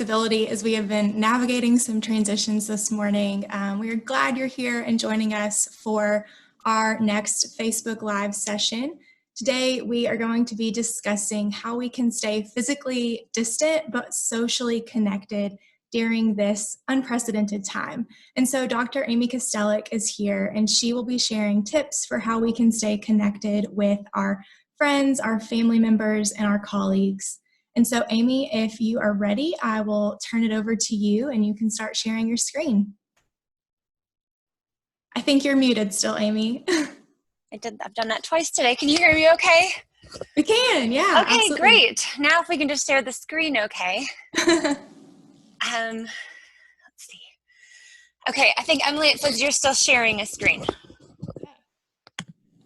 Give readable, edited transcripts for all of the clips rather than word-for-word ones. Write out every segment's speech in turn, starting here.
flexibility as we have been navigating some transitions this morning. We are glad you're here and joining us for our next Facebook Live session. Today, we are going to be discussing how we can stay physically distant but socially connected during this unprecedented time. And so Dr. Amy Kostelic is here, and she will be sharing tips for how we can stay connected with our friends, our family members, and our colleagues. And so, Amy, if you are ready, I will turn it over to you, and you can start sharing your screen. I think you're muted still, Amy. I've done that twice today. Can you hear me okay? We can, yeah. Okay, absolutely. Great. Now if we can just share the screen, okay. Let's see. Okay, I think, Emily, it says you're still sharing a screen.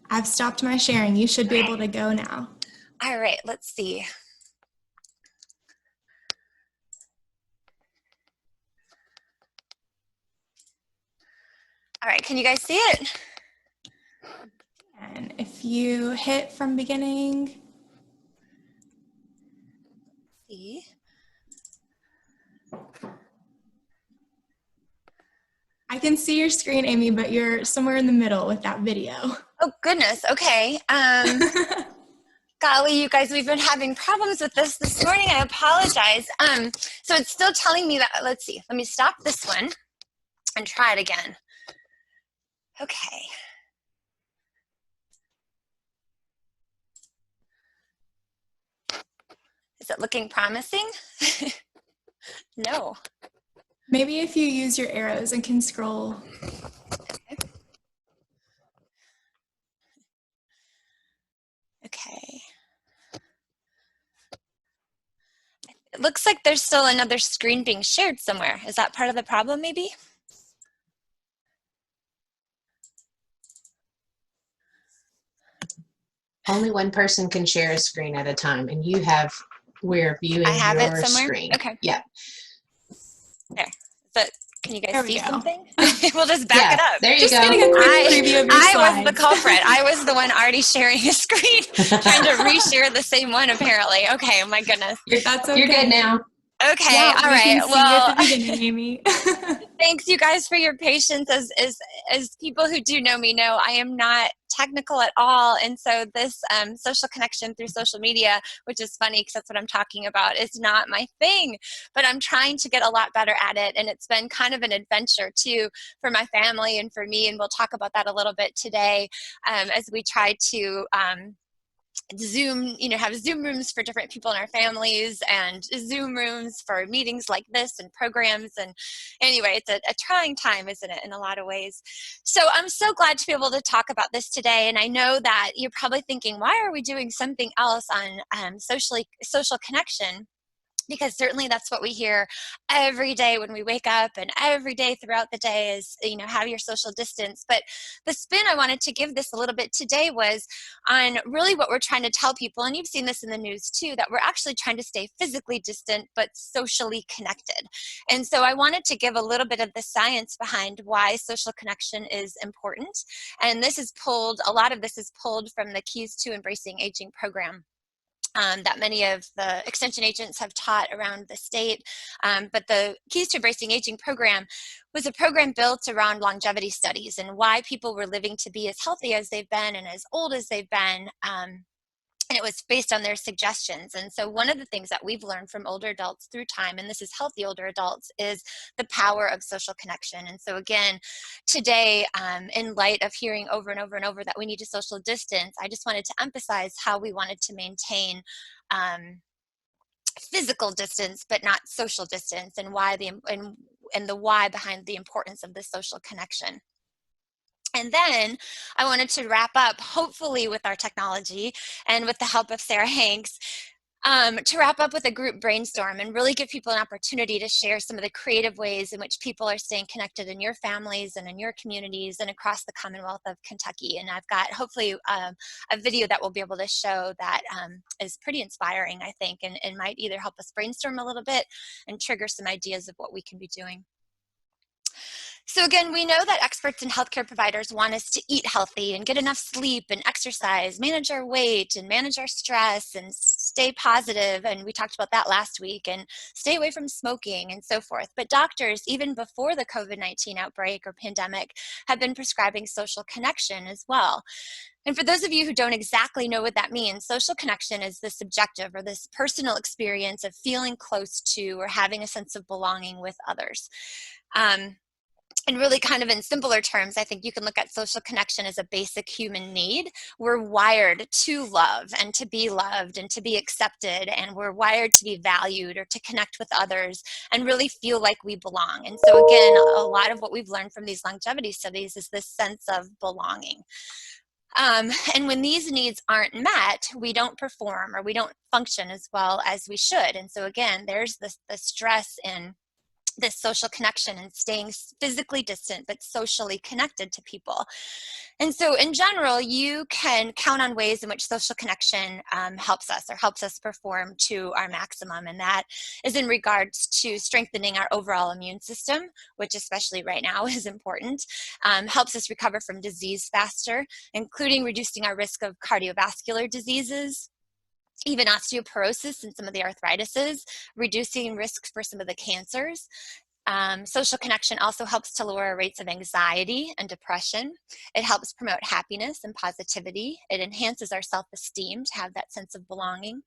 I've stopped my sharing. You should be able to go now. All right, let's see. All right, can you guys see it? And if you hit from beginning. See. I can see your screen, Amy, but you're somewhere in the middle with that video. Oh, goodness. Okay. Golly, you guys, we've been having problems with this morning. I apologize. So it's still telling me that, let's see. Let me stop this one and try it again. Okay. Is it looking promising? No. Maybe if you use your arrows and can scroll. Okay. It looks like there's still another screen being shared somewhere. Is that part of the problem, maybe? Only one person can share a screen at a time, and we're viewing I have your it somewhere? screen. Okay. Yeah. There. But can you guys see something? We'll just back it up. There you just go. getting a quick preview of your slides. I was the culprit. I was the one already sharing a screen, trying to reshare the same one, apparently. Okay, oh my goodness. That's okay. You're good now. Okay, yeah, all right. Well, at the beginning, Amy. Thanks, you guys, for your patience. As people who do know me know, I am not technical at all, and so this social connection through social media, which is funny because that's what I'm talking about, is not my thing. But I'm trying to get a lot better at it, and it's been kind of an adventure too for my family and for me. And we'll talk about that a little bit today as we try to. Zoom, have Zoom rooms for different people in our families and Zoom rooms for meetings like this and programs. And anyway, it's a trying time, isn't it, in a lot of ways. So I'm so glad to be able to talk about this today. And I know that you're probably thinking, why are we doing something else on social connection? Because certainly that's what we hear every day when we wake up, and every day throughout the day is, have your social distance. But the spin I wanted to give this a little bit today was on really what we're trying to tell people, and you've seen this in the news too, that we're actually trying to stay physically distant but socially connected. And so I wanted to give a little bit of the science behind why social connection is important. And a lot of this is pulled from the Keys to Embracing Aging program. That many of the extension agents have taught around the state. But the Keys to Embracing Aging program was a program built around longevity studies and why people were living to be as healthy as they've been and as old as they've been. And it was based on their suggestions. And so one of the things that we've learned from older adults through time, and this is healthy older adults, is the power of social connection. And so again, today, in light of hearing over and over and over that we need to social distance, I just wanted to emphasize how we wanted to maintain physical distance, but not social distance, and why and the why behind the importance of this social connection. And then I wanted to wrap up, hopefully with our technology and with the help of Sarah Hanks, to wrap up with a group brainstorm and really give people an opportunity to share some of the creative ways in which people are staying connected in your families and in your communities and across the Commonwealth of Kentucky. And I've got hopefully a video that we'll be able to show that is pretty inspiring, I think, and might either help us brainstorm a little bit and trigger some ideas of what we can be doing. So again, we know that experts and healthcare providers want us to eat healthy and get enough sleep and exercise, manage our weight and manage our stress and stay positive, and we talked about that last week, and stay away from smoking and so forth. But doctors, even before the COVID-19 outbreak or pandemic, have been prescribing social connection as well. And for those of you who don't exactly know what that means, social connection is this subjective or this personal experience of feeling close to or having a sense of belonging with others. And really kind of in simpler terms, I think you can look at social connection as a basic human need. We're wired to love and to be loved and to be accepted, and we're wired to be valued or to connect with others and really feel like we belong. And so again, a lot of what we've learned from these longevity studies is this sense of belonging. And when these needs aren't met, we don't perform or we don't function as well as we should. And so again, there's the stress in this social connection and staying physically distant but socially connected to people. And so in general, you can count on ways in which social connection helps us perform to our maximum. And that is in regards to strengthening our overall immune system, which especially right now is important, helps us recover from disease faster, including reducing our risk of cardiovascular diseases, even osteoporosis and some of the arthritises, reducing risk for some of the cancers. Social connection also helps to lower rates of anxiety and depression. It helps promote happiness and positivity. It enhances our self-esteem to have that sense of belonging.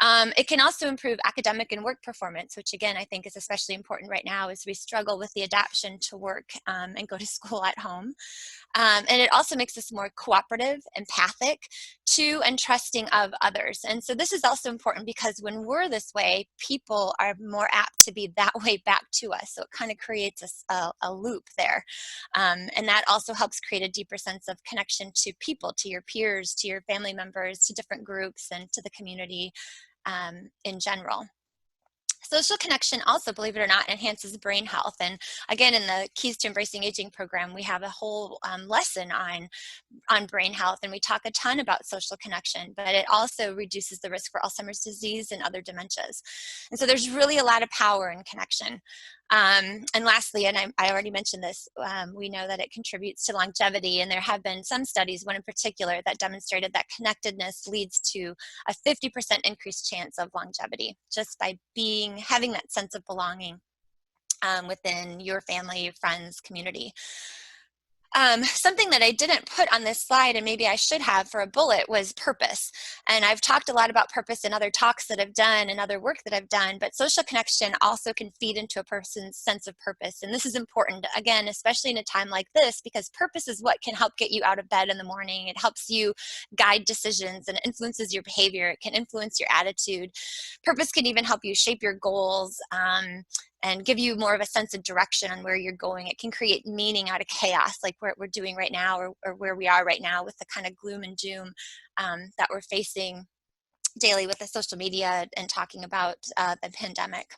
It can also improve academic and work performance, which again, I think is especially important right now as we struggle with the adaptation to work and go to school at home. And it also makes us more cooperative, empathic to and trusting of others. And so this is also important because when we're this way, people are more apt to be that way back to us. So it kind of creates a loop there. And that also helps create a deeper sense of connection to people, to your peers, to your family members, to different groups, and to the community in general. Social connection also, believe it or not, enhances brain health. And again, in the Keys to Embracing Aging program, we have a whole lesson on brain health, and we talk a ton about social connection, but it also reduces the risk for Alzheimer's disease and other dementias. And so there's really a lot of power in connection. And lastly, and I already mentioned this, we know that it contributes to longevity, and there have been some studies, one in particular, that demonstrated that connectedness leads to a 50% increased chance of longevity just by having that sense of belonging within your family, your friends, community. Something that I didn't put on this slide, and maybe I should have for a bullet, was purpose. And I've talked a lot about purpose in other talks that I've done and other work that I've done, but social connection also can feed into a person's sense of purpose. And this is important, again, especially in a time like this, because purpose is what can help get you out of bed in the morning. It helps you guide decisions and influences your behavior. It can influence your attitude. Purpose can even help you shape your goals, and give you more of a sense of direction on where you're going. It can create meaning out of chaos, like what we're doing right now, or where we are right now with the kind of gloom and doom that we're facing daily with the social media and talking about the pandemic.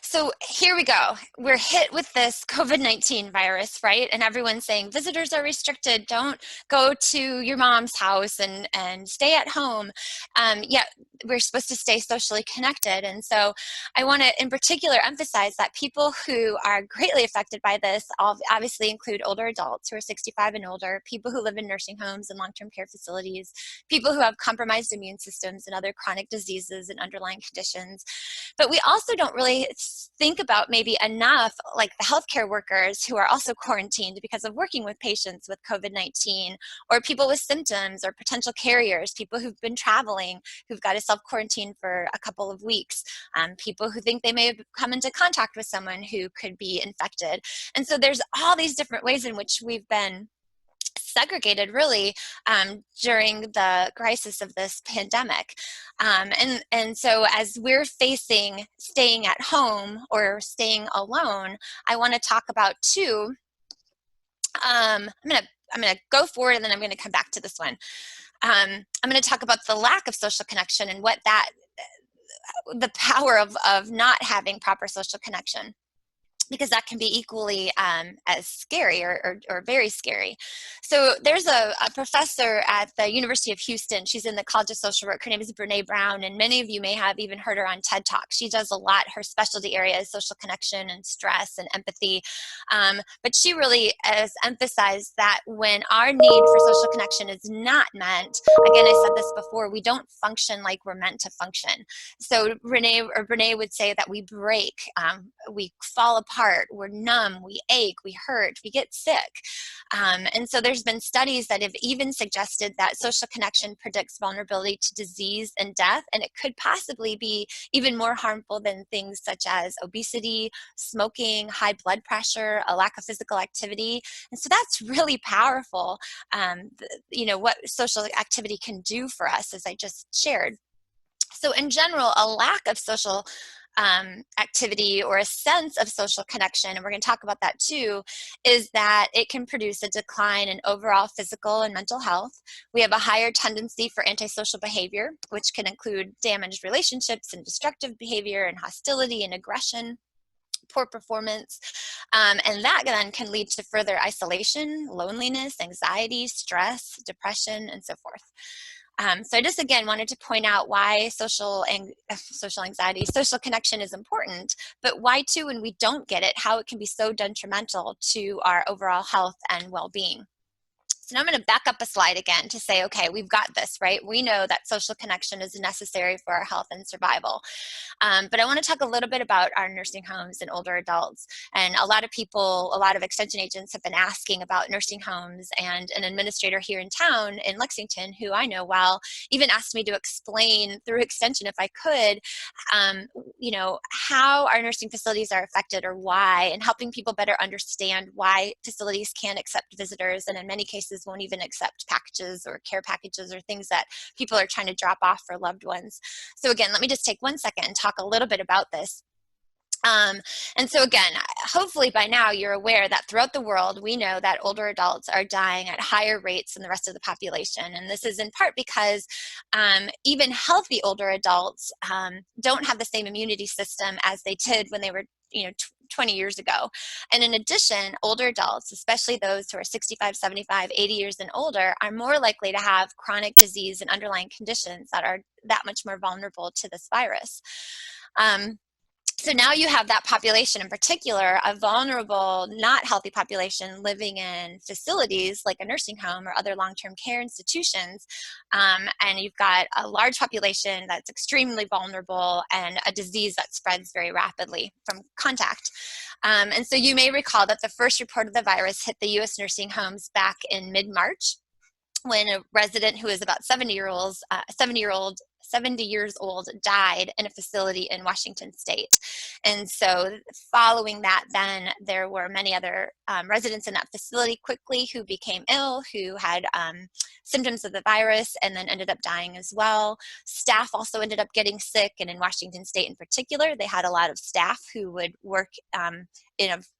So here we go. We're hit with this COVID-19 virus, right? And everyone's saying visitors are restricted. Don't go to your mom's house and stay at home. Yet we're supposed to stay socially connected. And so I want to in particular emphasize that people who are greatly affected by this obviously include older adults who are 65 and older, people who live in nursing homes and long-term care facilities, people who have compromised immune systems and other chronic diseases and underlying conditions. But we also don't really think about maybe enough like the healthcare workers who are also quarantined because of working with patients with COVID-19, or people with symptoms or potential carriers, people who've been traveling, who've got to self-quarantine for a couple of weeks, people who think they may have come into contact with someone who could be infected. And so there's all these different ways in which we've been segregated really during the crisis of this pandemic. And so as we're facing staying at home or staying alone, I want to talk about two. I'm gonna go forward and then I'm gonna come back to this one. I'm gonna talk about the lack of social connection and what the power of not having proper social connection. because that can be equally as scary or very scary. So there's a professor at the University of Houston. She's in the College of Social Work. Her name is Brene Brown, and many of you may have even heard her on TED Talk. She does a lot. Her specialty area is social connection and stress and empathy. But she really has emphasized that when our need for social connection is not met, again, I said this before, we don't function like we're meant to function. So Brene would say that we break, we fall apart, we're numb, we ache, we hurt, we get sick. And so there's been studies that have even suggested that social connection predicts vulnerability to disease and death, and it could possibly be even more harmful than things such as obesity, smoking, high blood pressure, a lack of physical activity. And so that's really powerful, what social activity can do for us, as I just shared. So in general, a lack of social activity or a sense of social connection, and we're going to talk about that too, is that it can produce a decline in overall physical and mental health. We have a higher tendency for antisocial behavior, which can include damaged relationships and destructive behavior and hostility and aggression, poor performance, and that then can lead to further isolation, loneliness, anxiety, stress, depression, and so forth. So I just, again, wanted to point out why social anxiety, social connection is important, but why too, when we don't get it, how it can be so detrimental to our overall health and well-being. So now I'm going to back up a slide again to say, okay, we've got this, right? We know that social connection is necessary for our health and survival. But I want to talk a little bit about our nursing homes and older adults. And a lot of extension agents have been asking about nursing homes, and an administrator here in town in Lexington, who I know well, even asked me to explain through extension, if I could, how our nursing facilities are affected or why, and helping people better understand why facilities can accept visitors, and in many cases won't even accept packages or care packages or things that people are trying to drop off for loved ones. So again, let me just take 1 second and talk a little bit about this. And so again, hopefully by now you're aware that throughout the world, we know that older adults are dying at higher rates than the rest of the population. And this is in part because even healthy older adults don't have the same immunity system as they did when they were 20 years ago. And in addition, older adults, especially those who are 65, 75, 80 years and older, are more likely to have chronic disease and underlying conditions that are that much more vulnerable to this virus. So now you have that population in particular, a vulnerable, not healthy population living in facilities like a nursing home or other long-term care institutions. And you've got a large population that's extremely vulnerable and a disease that spreads very rapidly from contact. And so you may recall that the first report of the virus hit the U.S. nursing homes back in mid-March, when a resident who is about 70 years old died in a facility in Washington state. And so following that, then there were many other residents in that facility quickly who became ill, who had symptoms of the virus, and then ended up dying as well. Staff also ended up getting sick, and in Washington state in particular, they had a lot of staff who would work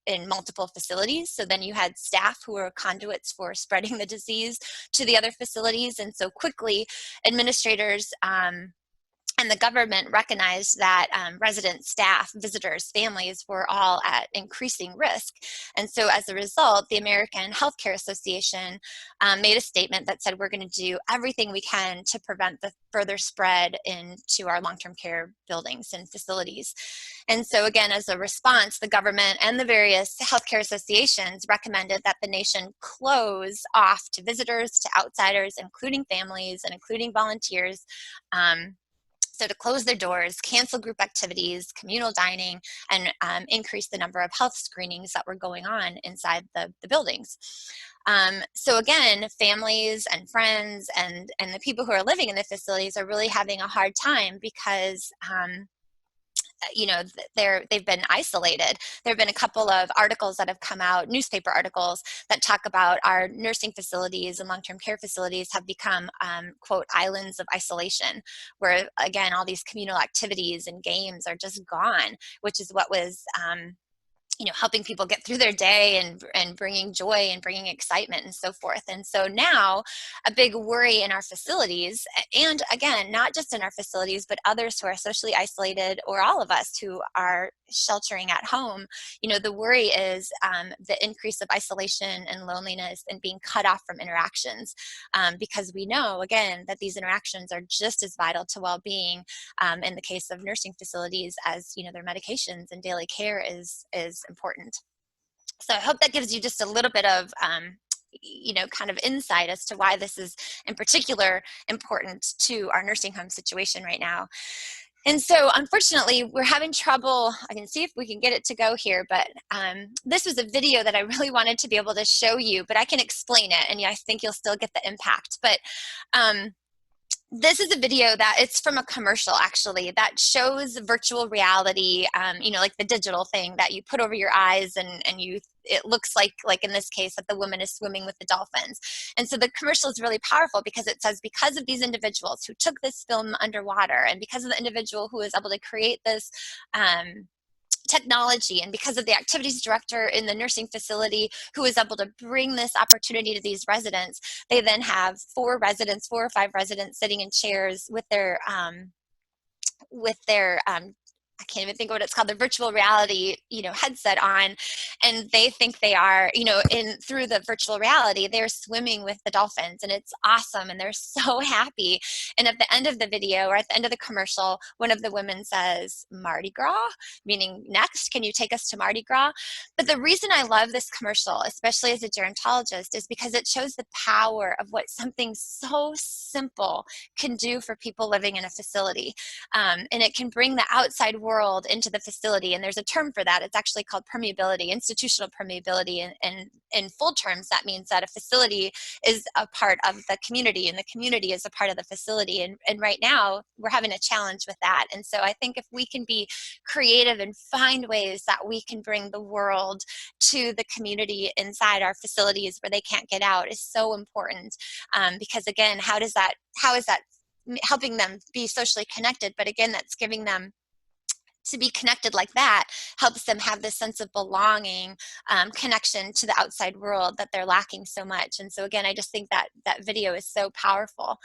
in multiple facilities. So then you had staff who were conduits for spreading the disease to the other facilities. And so quickly, administrators and the government recognized that residents, staff, visitors, families were all at increasing risk. And so as a result, the American Healthcare Association made a statement that said, we're going to do everything we can to prevent the further spread into our long-term care buildings and facilities. And so again, as a response, the government and the various healthcare associations recommended that the nation close off to visitors, to outsiders, including families and including volunteers. So to close their doors, cancel group activities, communal dining, and increase the number of health screenings that were going on inside the buildings. So again, families and friends and the people who are living in the facilities are really having a hard time because they've been isolated. There have been a couple of articles that have come out, newspaper articles, that talk about our nursing facilities and long-term care facilities have become, quote, islands of isolation, where, again, all these communal activities and games are just gone, which is what was helping people get through their day and bringing joy and bringing excitement and so forth. And so now a big worry in our facilities, and again, not just in our facilities, but others who are socially isolated, or all of us who are sheltering at home, the worry is the increase of isolation and loneliness and being cut off from interactions, because we know, again, that these interactions are just as vital to well-being in the case of nursing facilities as their medications and daily care is important. So I hope that gives you just a little bit of kind of insight as to why this is in particular important to our nursing home situation right now. And so unfortunately, we're having trouble. I can see if we can get it to go here, but this was a video that I really wanted to be able to show you, but I can explain it, and I think you'll still get the impact. But this is a video that it's from a commercial, actually, that shows virtual reality, like the digital thing that you put over your eyes, and it looks like in this case that the woman is swimming with the dolphins. And so the commercial is really powerful because it says, because of these individuals who took this film underwater, and because of the individual who was able to create this technology, and because of the activities director in the nursing facility who was able to bring this opportunity to these residents, they then have 4 or 5 residents sitting in chairs with their I can't even think of what it's called, the virtual reality, headset on, and they think they are, through the virtual reality, they're swimming with the dolphins, and it's awesome, and they're so happy. And at the end of the video, or at the end of the commercial, one of the women says, "Mardi Gras," meaning next, can you take us to Mardi Gras? But the reason I love this commercial, especially as a gerontologist, is because it shows the power of what something so simple can do for people living in a facility. And it can bring the outside world into the facility. And there's a term for that. It's actually called permeability, institutional permeability. And in full terms, that means that a facility is a part of the community, and the community is a part of the facility. And right now, we're having a challenge with that. And so I think if we can be creative and find ways that we can bring the world to the community inside our facilities where they can't get out, is so important. Because again, how is that helping them be socially connected? But again, that's giving them to be connected like that, helps them have this sense of belonging, connection to the outside world that they're lacking so much. And so again, I just think that that video is so powerful,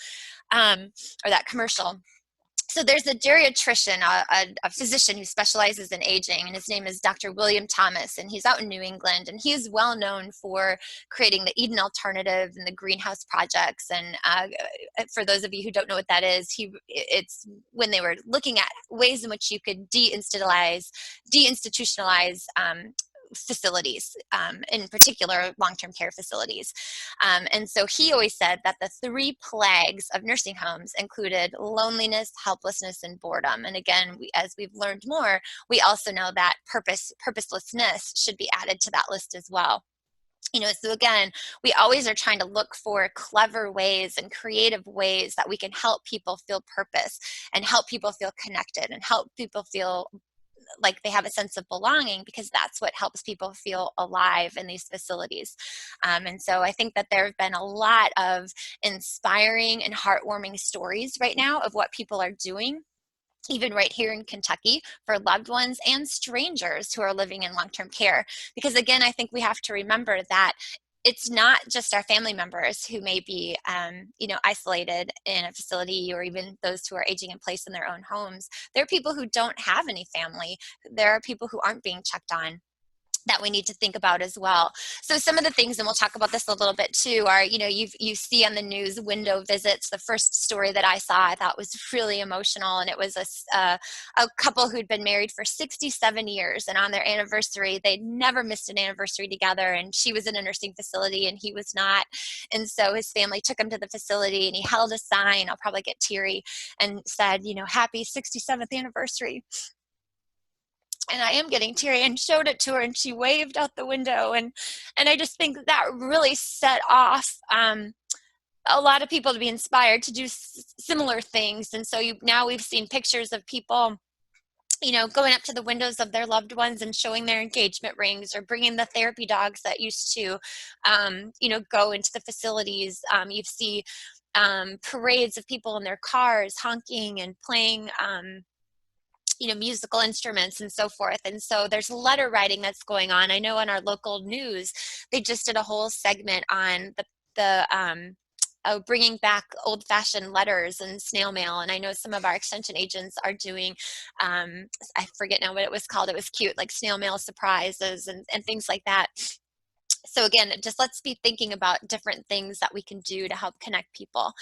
or that commercial. So there's a geriatrician, a physician who specializes in aging, and his name is Dr. William Thomas, and he's out in New England, and he's well known for creating the Eden Alternative and the greenhouse projects. And for those of you who don't know what that is, it's when they were looking at ways in which you could deinstitutionalize facilities, in particular long-term care facilities. And so he always said that the 3 plagues of nursing homes included loneliness, helplessness, and boredom. And again, as we've learned more, we also know that purposelessness should be added to that list as well. So again, we always are trying to look for clever ways and creative ways that we can help people feel purpose, and help people feel connected, and help people feel like they have a sense of belonging, because that's what helps people feel alive in these facilities. And so I think that there have been a lot of inspiring and heartwarming stories right now of what people are doing, even right here in Kentucky, for loved ones and strangers who are living in long-term care. Because again, I think we have to remember that it's not just our family members who may be, isolated in a facility, or even those who are aging in place in their own homes. There are people who don't have any family. There are people who aren't being checked on, that we need to think about as well. So some of the things, and we'll talk about this a little bit too, are, you see on the news window visits. The first story that I saw I thought was really emotional, and it was a couple who'd been married for 67 years, and on their anniversary, they'd never missed an anniversary together, and she was in a nursing facility and he was not. And so his family took him to the facility, and he held a sign, I'll probably get teary, and said, happy 67th anniversary. And I am getting teary, and showed it to her, and she waved out the window. And I just think that really set off a lot of people to be inspired to do similar things. And so now we've seen pictures of people, going up to the windows of their loved ones and showing their engagement rings, or bringing the therapy dogs that used to, go into the facilities. You see parades of people in their cars honking and playing musical instruments and so forth. And so there's letter writing that's going on. I know on our local news, they just did a whole segment on bringing back old-fashioned letters and snail mail. And I know some of our extension agents are doing, I forget now what it was called. It was cute, like snail mail surprises and things like that. So again, just let's be thinking about different things that we can do to help connect people.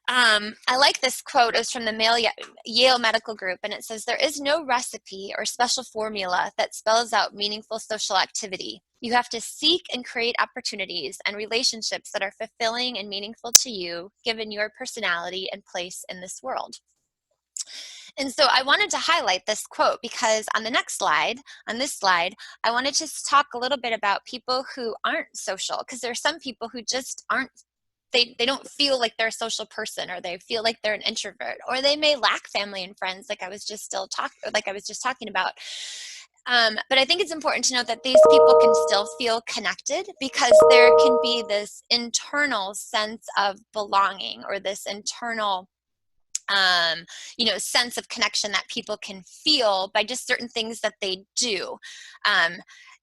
I like this quote. It was from the Yale Medical Group, and it says, "There is no recipe or special formula that spells out meaningful social activity. You have to seek and create opportunities and relationships that are fulfilling and meaningful to you, given your personality and place in this world." And so I wanted to highlight this quote because on this slide, I wanted to talk a little bit about people who aren't social, because there are some people who just aren't, they don't feel like they're a social person, or they feel like they're an introvert, or they may lack family and friends, like I was just talking about. But I think it's important to note that these people can still feel connected, because there can be this internal sense of belonging, or this internal sense of connection that people can feel by just certain things that they do.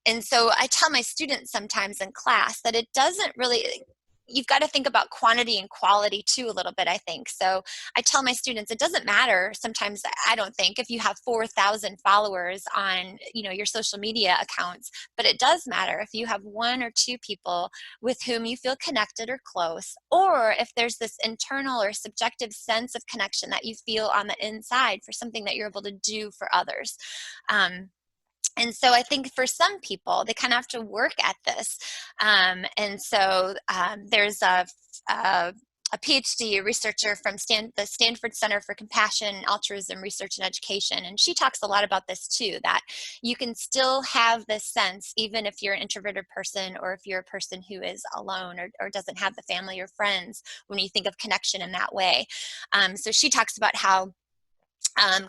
And so I tell my students sometimes in class that it doesn't really, you've got to think about quantity and quality too a little bit, I think. So I tell my students, it doesn't matter sometimes, I don't think, if you have 4,000 followers on, your social media accounts, but it does matter if you have 1 or 2 people with whom you feel connected or close, or if there's this internal or subjective sense of connection that you feel on the inside for something that you're able to do for others. And so I think for some people, they kind of have to work at this. There's a PhD researcher from the Stanford Center for Compassion, Altruism, Research, and Education. And she talks a lot about this too, that you can still have this sense, even if you're an introverted person, or if you're a person who is alone, or doesn't have the family or friends, when you think of connection in that way. So she talks about how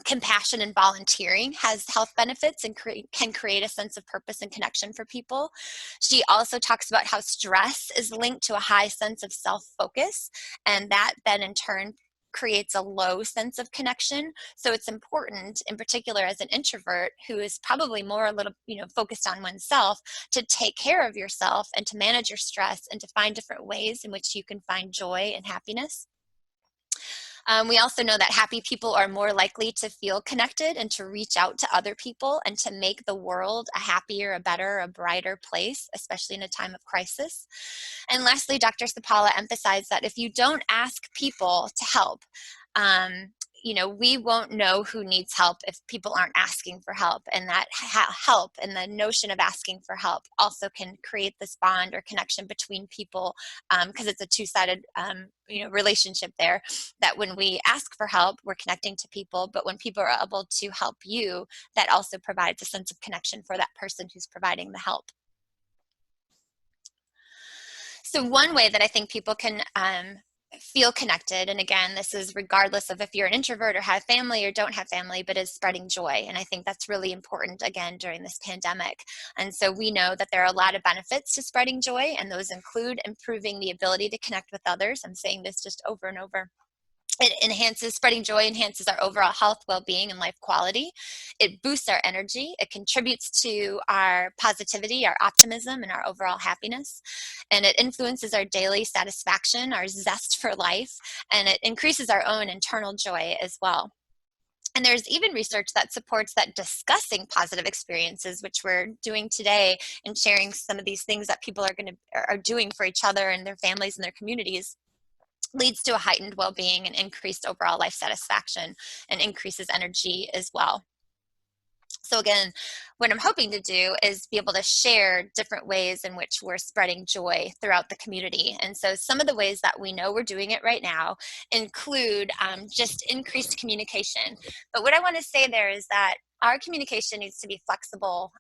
compassion and volunteering has health benefits and can create a sense of purpose and connection for people. She also talks about how stress is linked to a high sense of self-focus, and that then in turn creates a low sense of connection. So it's important, in particular as an introvert who is probably more a little, focused on oneself, to take care of yourself and to manage your stress and to find different ways in which you can find joy and happiness. We also know that happy people are more likely to feel connected and to reach out to other people and to make the world a happier, a better, a brighter place, especially in a time of crisis. And lastly, Dr. Sapala emphasized that if you don't ask people to help, we won't know who needs help if people aren't asking for help. And that help and the notion of asking for help also can create this bond or connection between people, because it's a two-sided relationship there, that when we ask for help, we're connecting to people, but when people are able to help you, that also provides a sense of connection for that person who's providing the help. So one way that I think people can feel connected, and again, this is regardless of if you're an introvert or have family or don't have family, but is spreading joy. And I think that's really important, again, during this pandemic. And so we know that there are a lot of benefits to spreading joy, and those include improving the ability to connect with others. I'm saying this just over and over. Spreading joy enhances our overall health, well-being, and life quality. It boosts our energy. It contributes to our positivity, our optimism, and our overall happiness. And it influences our daily satisfaction, our zest for life, and it increases our own internal joy as well. And there's even research that supports that discussing positive experiences, which we're doing today, and sharing some of these things that people are doing for each other and their families and their communities, leads to a heightened well-being and increased overall life satisfaction, and increases energy as well. So again, what I'm hoping to do is be able to share different ways in which we're spreading joy throughout the community. And so some of the ways that we know we're doing it right now include just increased communication. But what I want to say there is that our communication needs to be flexible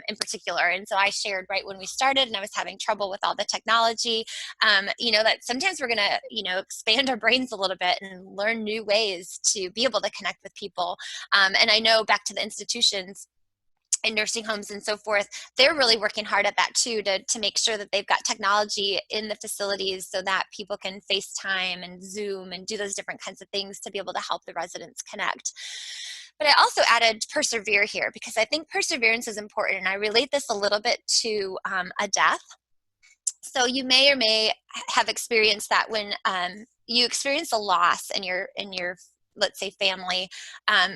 in particular. And so I shared right when we started and I was having trouble with all the technology, that sometimes we're going to, expand our brains a little bit and learn new ways to be able to connect with people. And I know back to the institutions and nursing homes and so forth, they're really working hard at that too, to make sure that they've got technology in the facilities so that people can FaceTime and Zoom and do those different kinds of things to be able to help the residents connect. But I also added persevere here because I think perseverance is important. And I relate this a little bit to a death. So you may or may have experienced that when you experience a loss in your let's say family,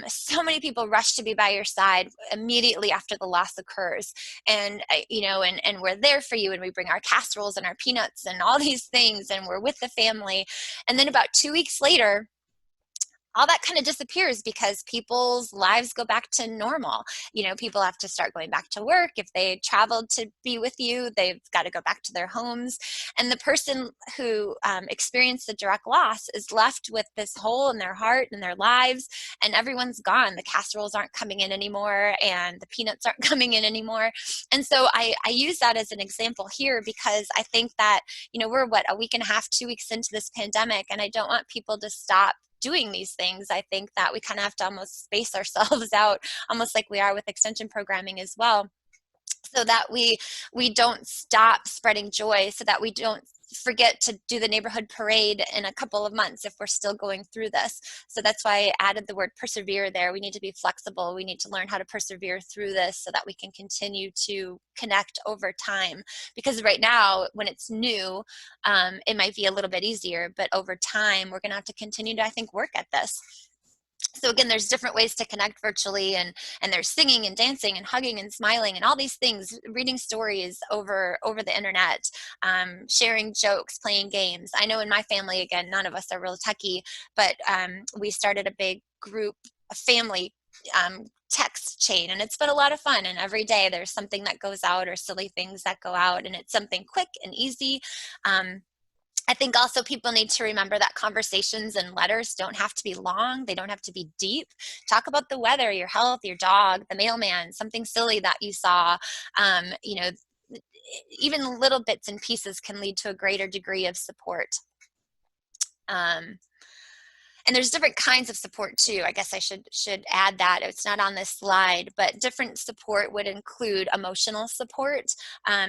so many people rush to be by your side immediately after the loss occurs, and and we're there for you, and we bring our casseroles and our peanuts and all these things, and we're with the family, and then about 2 weeks later, all that kind of disappears because people's lives go back to normal. People have to start going back to work. If they traveled to be with you, they've got to go back to their homes. And the person who experienced the direct loss is left with this hole in their heart and their lives, and everyone's gone. The casseroles aren't coming in anymore, and the peanuts aren't coming in anymore. And so I use that as an example here because I think that, we're a week and a half, 2 weeks into this pandemic, and I don't want people to stop doing these things. I think that we kind of have to almost space ourselves out, almost like we are with extension programming as well, so that we don't stop spreading joy, so that we don't forget to do the neighborhood parade in a couple of months if we're still going through this. So that's why I added the word persevere there. We need to be flexible. We need to learn how to persevere through this so that we can continue to connect over time. Because right now, when it's new, it might be a little bit easier, but over time, we're going to have to continue to, I think, work at this. So again, there's different ways to connect virtually, and there's singing and dancing and hugging and smiling and all these things, reading stories over the internet, sharing jokes, playing games. I know in my family, again, none of us are real techie, but we started a big group, a family text chain, and it's been a lot of fun. And every day there's something that goes out or silly things that go out, and it's something quick and easy. I think also people need to remember that conversations and letters don't have to be long. They don't have to be deep. Talk about the weather, your health, your dog, the mailman, something silly that you saw. Even little bits and pieces can lead to a greater degree of support. And there's different kinds of support too. I guess I should add that. It's not on this slide, but different support would include emotional support.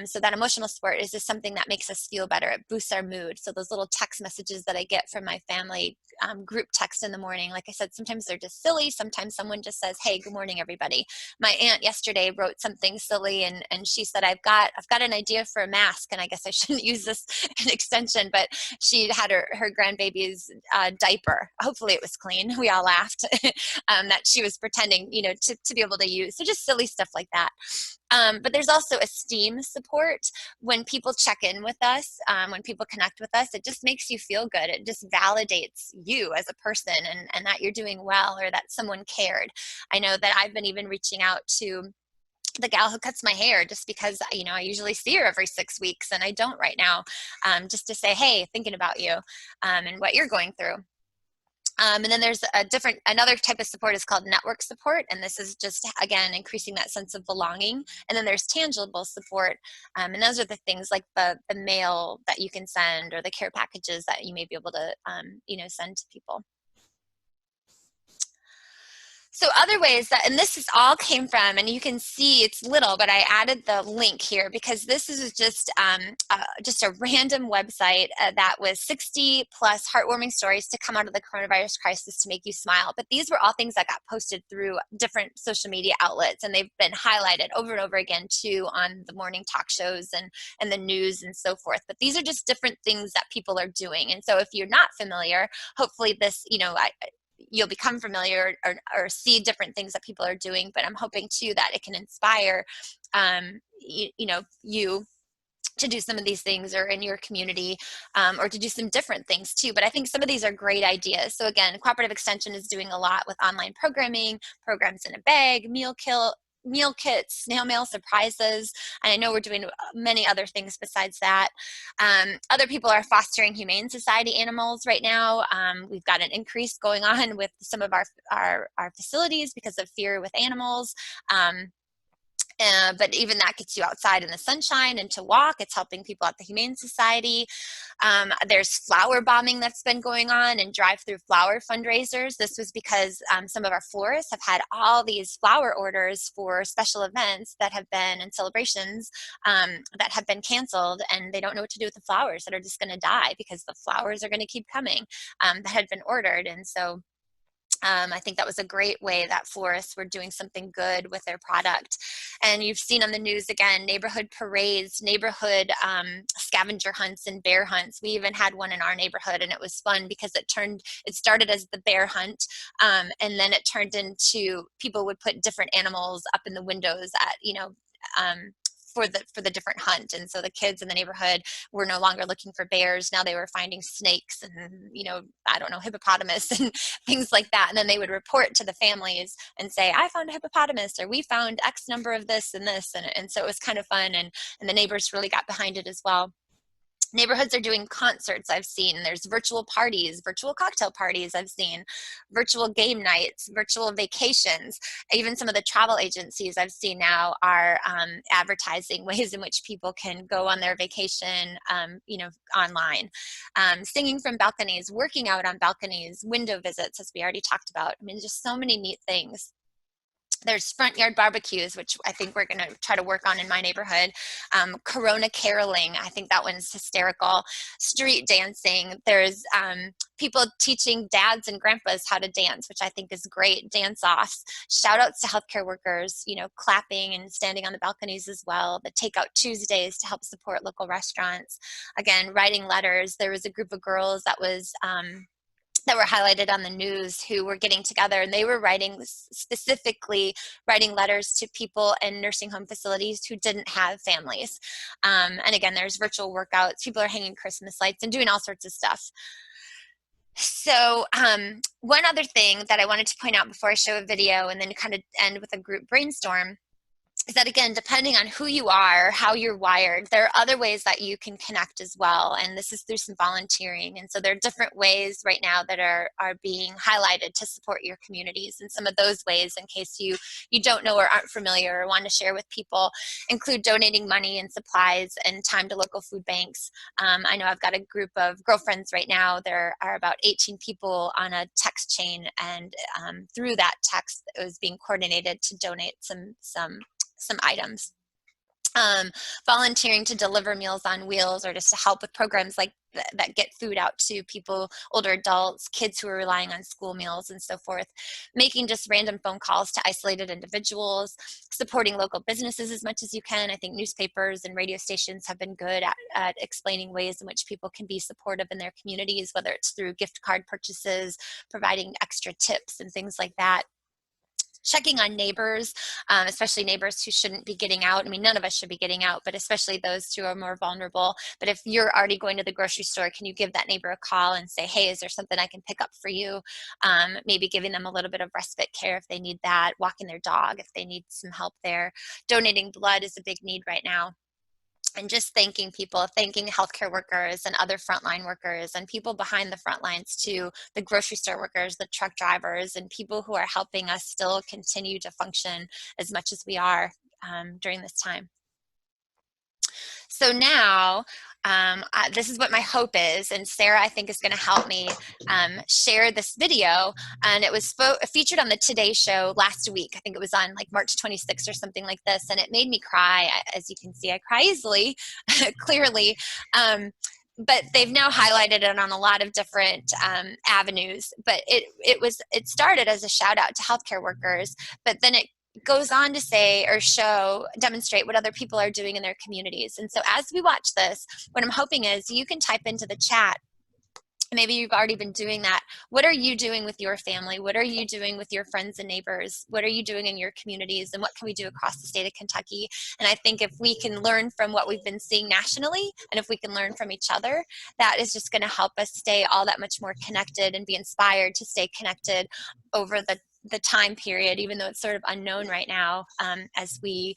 So that emotional support is just something that makes us feel better. It boosts our mood. So those little text messages that I get from my family group text in the morning, like I said, sometimes they're just silly. Sometimes someone just says, "Hey, good morning, everybody." My aunt yesterday wrote something silly, and she said, I've got an idea for a mask, and I guess I shouldn't use this in extension, but she had her grandbaby's diaper. Hopefully it was clean. We all laughed that she was pretending, to be able to use. So just silly stuff like that. But there's also esteem support. When people check in with us, when people connect with us, it just makes you feel good. It just validates you as a person, and that you're doing well, or that someone cared. I know that I've been even reaching out to the gal who cuts my hair, just because, I usually see her every 6 weeks, and I don't right now, just to say, hey, thinking about you and what you're going through. And then there's another type of support is called network support. And this is just, again, increasing that sense of belonging. And then there's tangible support. And those are the things like the mail that you can send, or the care packages that you may be able to, send to people. So other ways that, and this is all came from, and you can see it's little, but I added the link here because this is just a random website that was 60 plus heartwarming stories to come out of the coronavirus crisis to make you smile. But these were all things that got posted through different social media outlets, and they've been highlighted over and over again too on the morning talk shows and the news and so forth. But these are just different things that people are doing. And so if you're not familiar, hopefully this, you'll become familiar or see different things that people are doing. But I'm hoping too that it can inspire, you to do some of these things, or in your community, or to do some different things too. But I think some of these are great ideas. So again, Cooperative Extension is doing a lot with online programming, programs in a bag, meal kits, snail mail surprises, and I know we're doing many other things besides that. Other people are fostering Humane Society animals right now. We've got an increase going on with some of our facilities because of fear with animals. But even that gets you outside in the sunshine and to walk. It's helping people at the Humane Society. There's flower bombing that's been going on, and drive-through flower fundraisers. This was because some of our florists have had all these flower orders for special events that have been, and celebrations that have been canceled, and they don't know what to do with the flowers that are just going to die because the flowers are going to keep coming that had been ordered. And so I think that was a great way that florists were doing something good with their product. And you've seen on the news again, neighborhood parades, neighborhood scavenger hunts and bear hunts. We even had one in our neighborhood, and it was fun because it started as the bear hunt, and then it turned into people would put different animals up in the windows at, for the different hunt. And so the kids in the neighborhood were no longer looking for bears. Now they were finding snakes and, I don't know, hippopotamus and things like that. And then they would report to the families and say, I found a hippopotamus, or we found X number of this and this. And so it was kind of fun. And the neighbors really got behind it as well. Neighborhoods are doing concerts, I've seen. There's virtual parties, virtual cocktail parties, I've seen. Virtual game nights, virtual vacations. Even some of the travel agencies I've seen now are advertising ways in which people can go on their vacation, online. Singing from balconies, working out on balconies, window visits, as we already talked about. I mean, just so many neat things. There's front yard barbecues, which I think we're going to try to work on in my neighborhood. Corona caroling, I think that one's hysterical. Street dancing. There's people teaching dads and grandpas how to dance, which I think is great. Dance-offs. Shout outs to healthcare workers, clapping and standing on the balconies as well. The Takeout Tuesdays to help support local restaurants. Again, writing letters. There was a group of girls that were highlighted on the news who were getting together, and they were specifically writing letters to people in nursing home facilities who didn't have families. And again, there's virtual workouts. People are hanging Christmas lights and doing all sorts of stuff. So one other thing that I wanted to point out before I show a video and then kind of end with a group brainstorm is that, again, depending on who you are, how you're wired, there are other ways that you can connect as well. And this is through some volunteering. And so there are different ways right now that are being highlighted to support your communities. And some of those ways, in case you don't know or aren't familiar or want to share with people, include donating money and supplies and time to local food banks. I know I've got a group of girlfriends right now. There are about 18 people on a text chain. And through that text, it was being coordinated to donate some items. Volunteering to deliver Meals on Wheels, or just to help with programs like that get food out to people, older adults, kids who are relying on school meals and so forth. Making just random phone calls to isolated individuals, supporting local businesses as much as you can. I think newspapers and radio stations have been good at explaining ways in which people can be supportive in their communities, whether it's through gift card purchases, providing extra tips and things like that. Checking on neighbors, especially neighbors who shouldn't be getting out. I mean, none of us should be getting out, but especially those who are more vulnerable. But if you're already going to the grocery store, can you give that neighbor a call and say, hey, is there something I can pick up for you? Maybe giving them a little bit of respite care if they need that, walking their dog if they need some help there. Donating blood is a big need right now. And just thanking people, thanking healthcare workers and other frontline workers and people behind the front lines too, the grocery store workers, the truck drivers, and people who are helping us still continue to function as much as we are during this time. So now, this is what my hope is, and Sarah, I think, is going to help me share this video. And it was featured on the Today Show last week. I think it was on like March 26th or something like this, and it made me cry. As you can see, I cry easily, clearly. But they've now highlighted it on a lot of different avenues. But it started as a shout out to healthcare workers, but then it goes on to say or demonstrate what other people are doing in their communities. And so as we watch this, what I'm hoping is you can type into the chat. Maybe you've already been doing that. What are you doing with your family? What are you doing with your friends and neighbors? What are you doing in your communities? And what can we do across the state of Kentucky? And I think if we can learn from what we've been seeing nationally, and if we can learn from each other, that is just going to help us stay all that much more connected and be inspired to stay connected over the time period, even though it's sort of unknown right now as we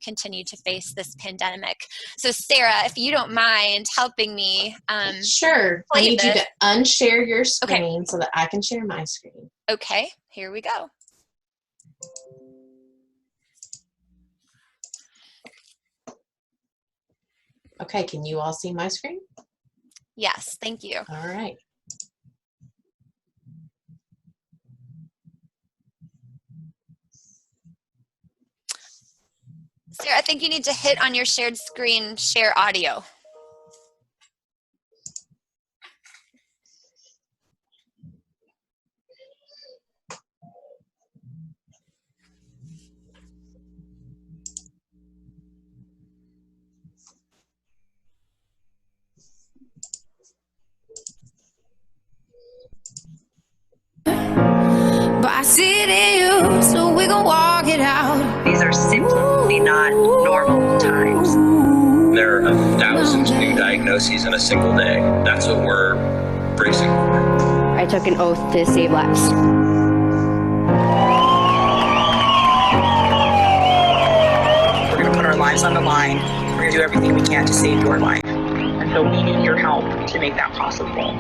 continue to face this pandemic. So Sarah, if you don't mind helping me. Sure. I need you to unshare your screen so that I can share my screen. Okay, here we go. Okay, can you all see my screen? Yes, thank you. All right. Sarah, I think you need to hit on your shared screen, share audio. not normal times. There are thousands of new diagnoses in a single day. That's what we're bracing for. I took an oath to save lives. We're going to put our lives on the line. We're going to do everything we can to save your life. And so we need your help to make that possible.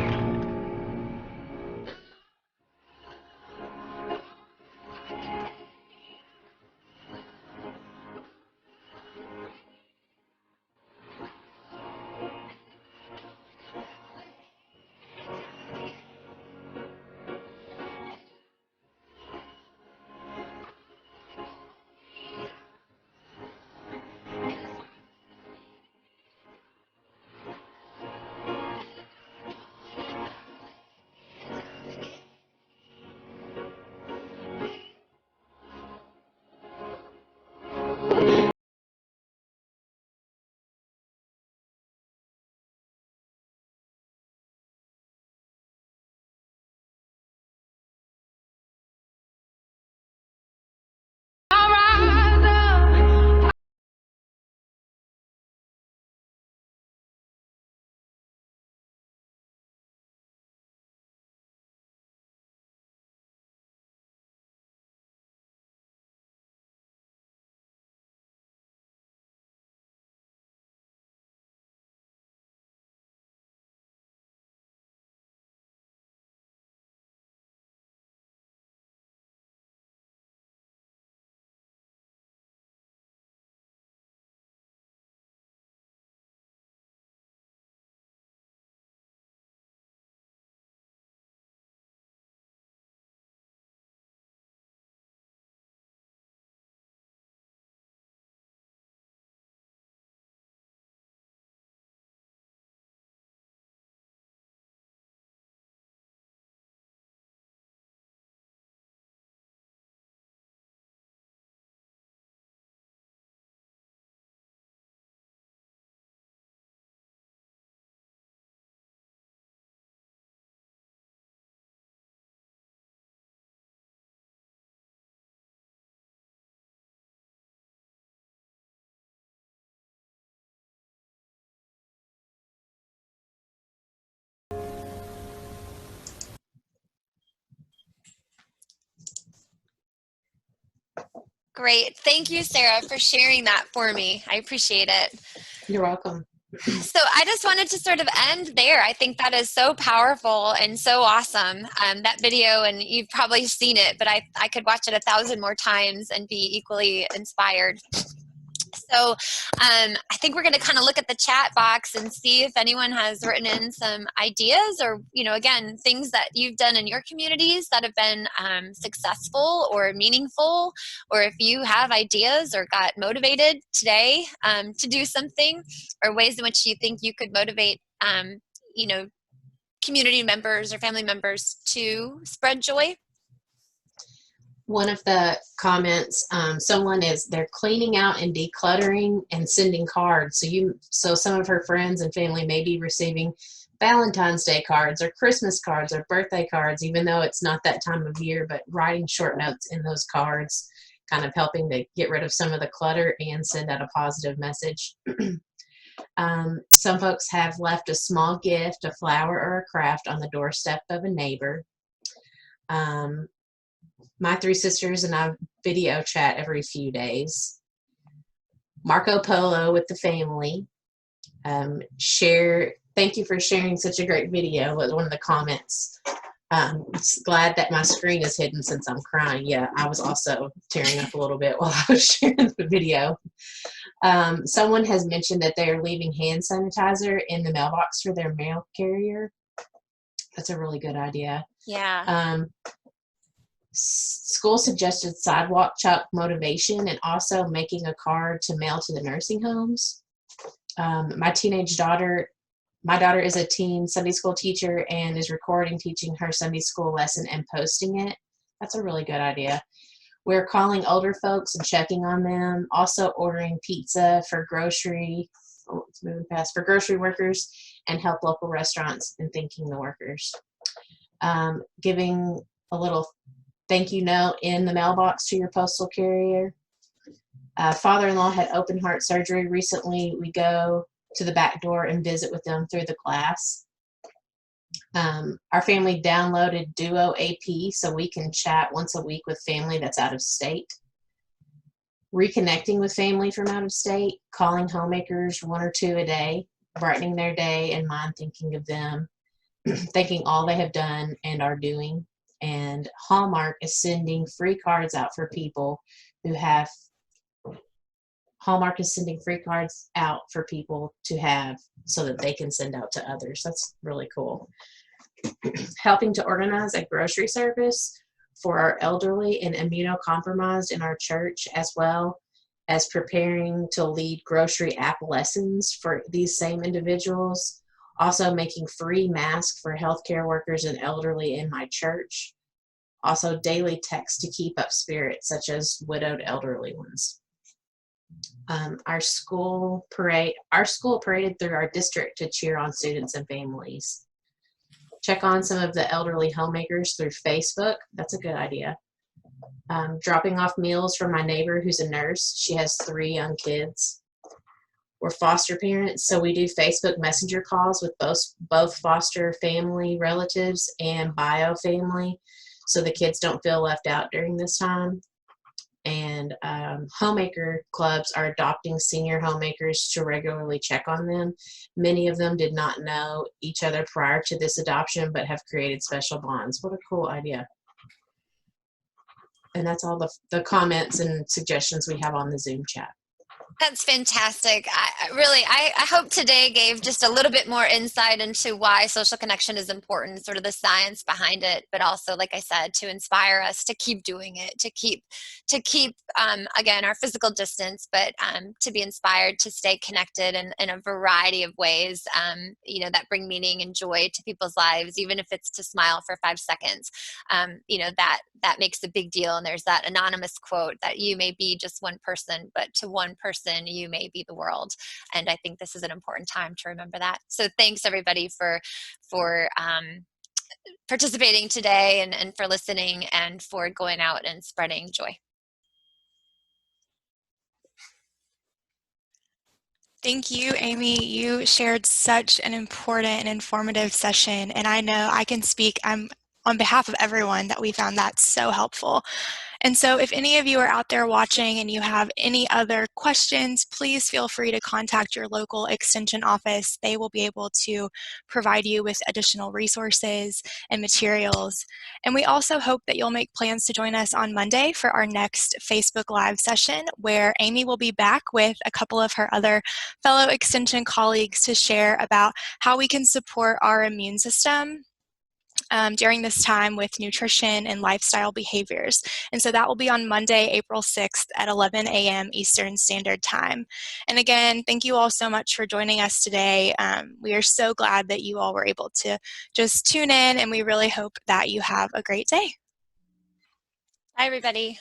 Great. Thank you, Sarah, for sharing that for me. I appreciate it. You're welcome. So I just wanted to sort of end there. I think that is so powerful and so awesome. That video, and you've probably seen it, but I could watch it 1,000 more times and be equally inspired. So I think we're going to kind of look at the chat box and see if anyone has written in some ideas or, again, things that you've done in your communities that have been successful or meaningful, or if you have ideas or got motivated today to do something, or ways in which you think you could motivate, community members or family members to spread joy. One of the comments, they're cleaning out and decluttering and sending cards. So some of her friends and family may be receiving Valentine's Day cards or Christmas cards or birthday cards, even though it's not that time of year, but writing short notes in those cards, kind of helping to get rid of some of the clutter and send out a positive message. Some folks have left a small gift, a flower or a craft on the doorstep of a neighbor. My 3 sisters and I video chat every few days. Marco Polo with the family. Thank you for sharing such a great video was one of the comments. Glad that my screen is hidden since I'm crying. Yeah, I was also tearing up a little bit while I was sharing the video. Someone has mentioned that they're leaving hand sanitizer in the mailbox for their mail carrier. That's a really good idea. Yeah. School suggested sidewalk chalk motivation and also making a card to mail to the nursing homes. My daughter is a teen Sunday school teacher and is recording teaching her Sunday school lesson and posting it. That's a really good idea. We're calling older folks and checking on them, also ordering pizza for grocery workers and help local restaurants in thanking the workers. Giving a little thank you note in the mailbox to your postal carrier. Father-in-law had open heart surgery recently. We go to the back door and visit with them through the glass. Our family downloaded Duo AP so we can chat once a week with family that's out of state. Reconnecting with family from out of state, calling homemakers 1 or 2 a day, brightening their day and mind, thinking of them, thanking all they have done and are doing. And Hallmark is sending free cards out for people who have Hallmark is sending free cards out for people to have so that they can send out to others. That's really cool. Helping to organize a grocery service for our elderly and immunocompromised in our church, as well as preparing to lead grocery app lessons for these same individuals. Also making free masks for healthcare workers and elderly in my church. Also daily texts to keep up spirits, such as widowed elderly ones. Our school paraded through our district to cheer on students and families. Check on some of the elderly homemakers through Facebook. That's a good idea. Dropping off meals for my neighbor who's a nurse. She has 3 young kids. We're foster parents, so we do Facebook Messenger calls with both foster family relatives and bio family, so the kids don't feel left out during this time. And homemaker clubs are adopting senior homemakers to regularly check on them. Many of them did not know each other prior to this adoption, but have created special bonds. What a cool idea. And that's all the comments and suggestions we have on the Zoom chat. That's fantastic. I hope today gave just a little bit more insight into why social connection is important, sort of the science behind it, but also, like I said, to inspire us to keep doing it, to keep again, our physical distance, but to be inspired to stay connected in a variety of ways, that bring meaning and joy to people's lives, even if it's to smile for 5 seconds. That makes a big deal. And there's that anonymous quote that you may be just one person, but to one person, you may be the world. And I think this is an important time to remember that. So thanks everybody for participating today and for listening and for going out and spreading joy. Thank you, Amy. You shared such an important and informative session, and I know I can speak on behalf of everyone that we found that so helpful. And so if any of you are out there watching and you have any other questions, please feel free to contact your local extension office. They will be able to provide you with additional resources and materials. And we also hope that you'll make plans to join us on Monday for our next Facebook Live session, where Amy will be back with a couple of her other fellow extension colleagues to share about how we can support our immune system during this time with nutrition and lifestyle behaviors. And so that will be on Monday, April 6th at 11 a.m. Eastern Standard Time. And again, thank you all so much for joining us today. We are so glad that you all were able to just tune in, and we really hope that you have a great day. Bye, everybody.